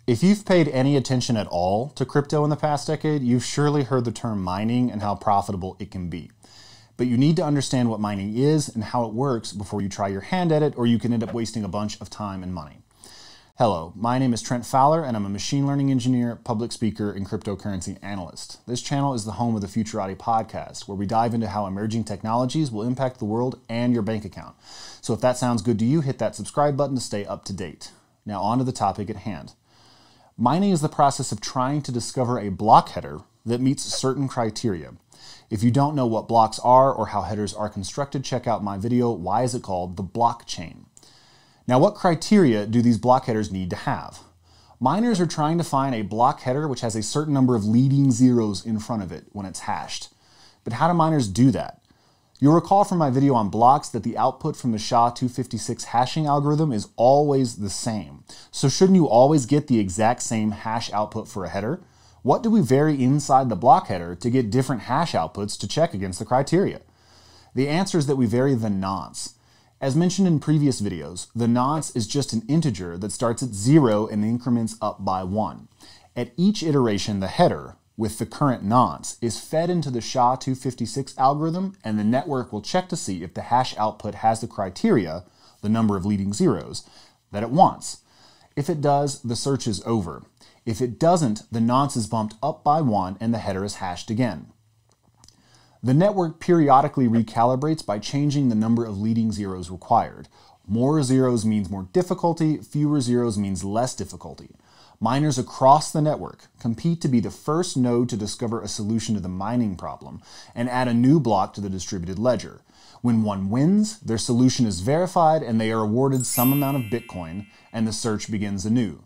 If you've paid any attention at all to crypto in the past decade, you've surely heard the term mining and how profitable it can be. But you need to understand what mining is and how it works before you try your hand at it, or you can end up wasting a bunch of time and money. Hello, my name is Trent Fowler, and I'm a machine learning engineer, public speaker, and cryptocurrency analyst. This channel is the home of the Futurati podcast, where we dive into how emerging technologies will impact the world and your bank account. So if that sounds good to you, hit that subscribe button to stay up to date. Now on to the topic at hand. Mining is the process of trying to discover a block header that meets certain criteria. If you don't know what blocks are or how headers are constructed, check out my video, Why is it called the blockchain? Now, what criteria do these block headers need to have? Miners are trying to find a block header which has a certain number of leading zeros in front of it when it's hashed. But how do miners do that? You'll recall from my video on blocks that the output from the SHA-256 hashing algorithm is always the same. So shouldn't you always get the exact same hash output for a header? What do we vary inside the block header to get different hash outputs to check against the criteria? The answer is that we vary the nonce. As mentioned in previous videos, the nonce is just an integer that starts at 0 and increments up by 1. At each iteration, the header, with the current nonce, is fed into the SHA-256 algorithm, and the network will check to see if the hash output has the criteria, the number of leading zeros, that it wants. If it does, the search is over. If it doesn't, the nonce is bumped up by 1 and the header is hashed again. The network periodically recalibrates by changing the number of leading zeros required. More zeros means more difficulty, fewer zeros means less difficulty. Miners across the network compete to be the first node to discover a solution to the mining problem and add a new block to the distributed ledger. When one wins, their solution is verified and they are awarded some amount of Bitcoin, and the search begins anew.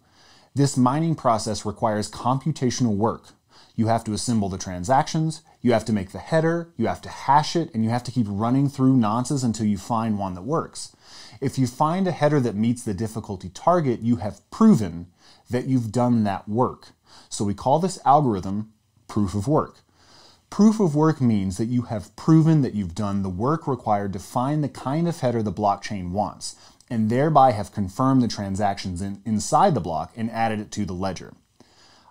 This mining process requires computational work. You have to assemble the transactions, you have to make the header, you have to hash it, and you have to keep running through nonces until you find one that works. If you find a header that meets the difficulty target, you have proven that you've done that work. So we call this algorithm proof of work. Proof of work means that you have proven that you've done the work required to find the kind of header the blockchain wants, and thereby have confirmed the transactions inside the block and added it to the ledger.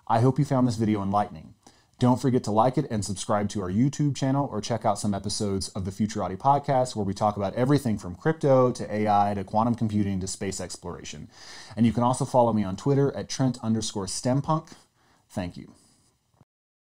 I hope you found this video enlightening. Don't forget to like it and subscribe to our YouTube channel, or check out some episodes of the Futurati podcast where we talk about everything from crypto to AI to quantum computing to space exploration. And you can also follow me on Twitter at Trent_stempunk. Thank you.